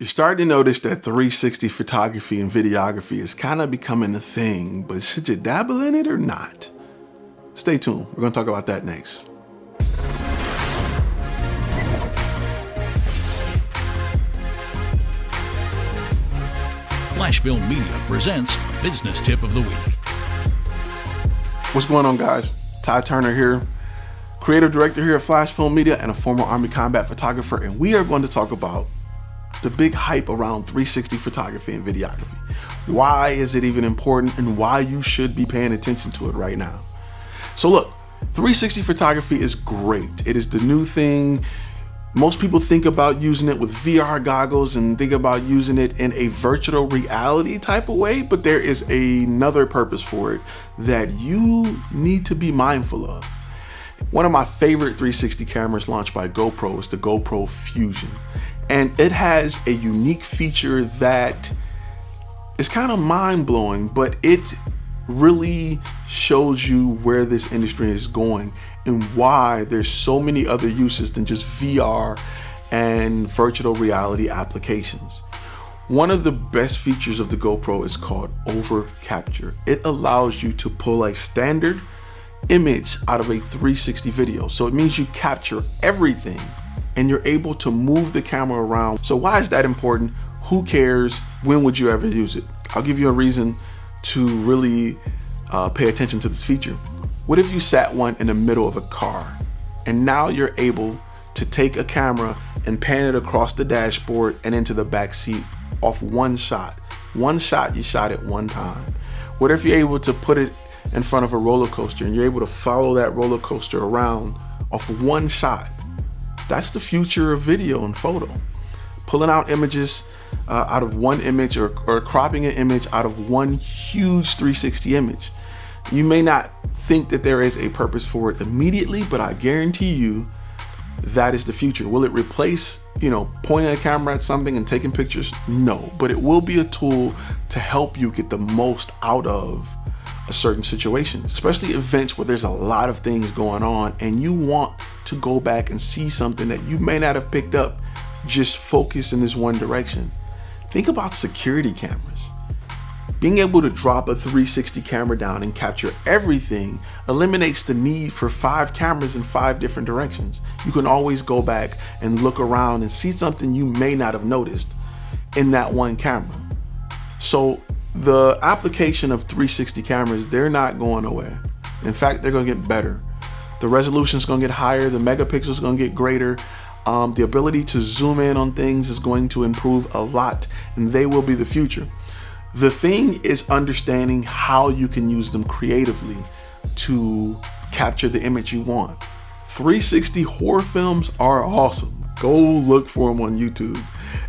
You're starting to notice that 360 photography and videography is kind of becoming a thing, but should you dabble in it or not? Stay tuned. We're going to talk about that next. Flashfilm Media presents Business Tip of the Week. What's going on, guys? Ty Turner here, creative director here at Flashfilm Media and a former Army combat photographer, and we are going to talk about the big hype around 360 photography and videography. Why is it even important and why you should be paying attention to it right now? So look, 360 photography is great. It is the new thing. Most people think about using it with VR goggles and think about using it in a virtual reality type of way, but there is another purpose for it that you need to be mindful of. One of my favorite 360 cameras launched by GoPro is the GoPro Fusion. And it has a unique feature that is kind of mind-blowing, but it really shows you where this industry is going and why there's so many other uses than just VR and virtual reality applications. One of the best features of the GoPro is called over capture. It allows you to pull a standard image out of a 360 video. So it means you capture everything and you're able to move the camera around. So why is that important? Who cares? When would you ever use it? I'll give you a reason to really pay attention to this feature. What if you sat one in the middle of a car and now you're able to take a camera and pan it across the dashboard and into the back seat off one shot? One shot, you shot it one time. What if you're able to put it in front of a roller coaster and you're able to follow that roller coaster around off one shot? That's the future of video and photo. Pulling out images out of one image or cropping an image out of one huge 360 image. You may not think that there is a purpose for it immediately, but I guarantee you that is the future. Will it replace, pointing a camera at something and taking pictures? No, but it will be a tool to help you get the most out of a certain situation, especially events where there's a lot of things going on and you want to go back and see something that you may not have picked up just focus in this one direction. Think about security cameras. Being able to drop a 360 camera down and capture everything eliminates the need for 5 cameras in 5 different directions. You can always go back and look around and see something you may not have noticed in that one camera. So the application of 360 cameras, they're not going away. In fact, they're going to get better. The resolution is going to get higher. The megapixels are going to get greater. The ability to zoom in on things is going to improve a lot, and they will be the future. The thing is understanding how you can use them creatively to capture the image you want. 360 horror films are awesome. Go look for them on YouTube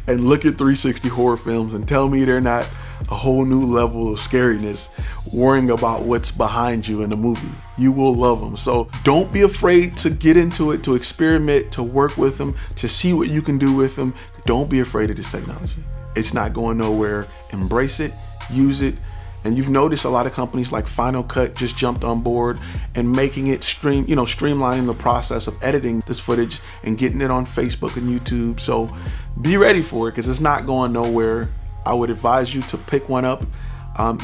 and look at 360 horror films and tell me they're not a whole new level of scariness worrying about what's behind you in the movie. You will love them. So don't be afraid to get into it, to experiment, to work with them, to see what you can do with them. Don't be afraid of this technology. It's not going nowhere. Embrace it, use it. And you've noticed a lot of companies like Final Cut just jumped on board and making it streamlining the process of editing this footage and getting it on Facebook and YouTube. So be ready for it because it's not going nowhere. I would advise you to pick one up.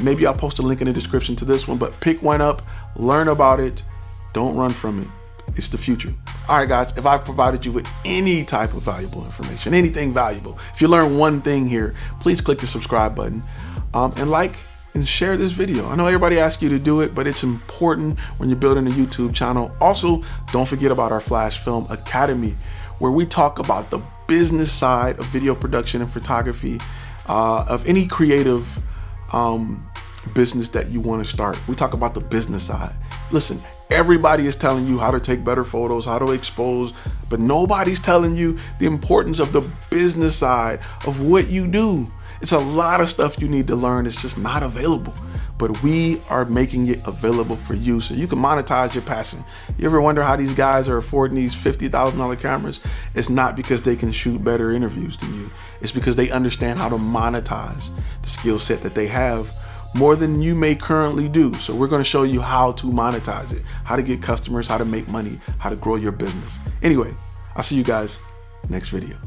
Maybe I'll post a link in the description to this one, but pick one up, learn about it. Don't run from it. It's the future. All right, guys, if I've provided you with any type of valuable information, anything valuable, if you learn one thing here, please click the subscribe button and like and share this video. I know everybody asks you to do it, but it's important when you're building a YouTube channel. Also, don't forget about our Flashfilm Academy, where we talk about the business side of video production and photography, of any creative business that you want to start. We talk about the business side. Listen, everybody is telling you how to take better photos, how to expose, but nobody's telling you the importance of the business side of what you do. It's a lot of stuff you need to learn. It's just not available, but we are making it available for you so you can monetize your passion. You ever wonder how these guys are affording these $50,000 cameras? It's not because they can shoot better interviews than you. It's because they understand how to monetize the skill set that they have more than you may currently do. So we're going to show you how to monetize it, how to get customers, how to make money, how to grow your business. Anyway, I'll see you guys next video.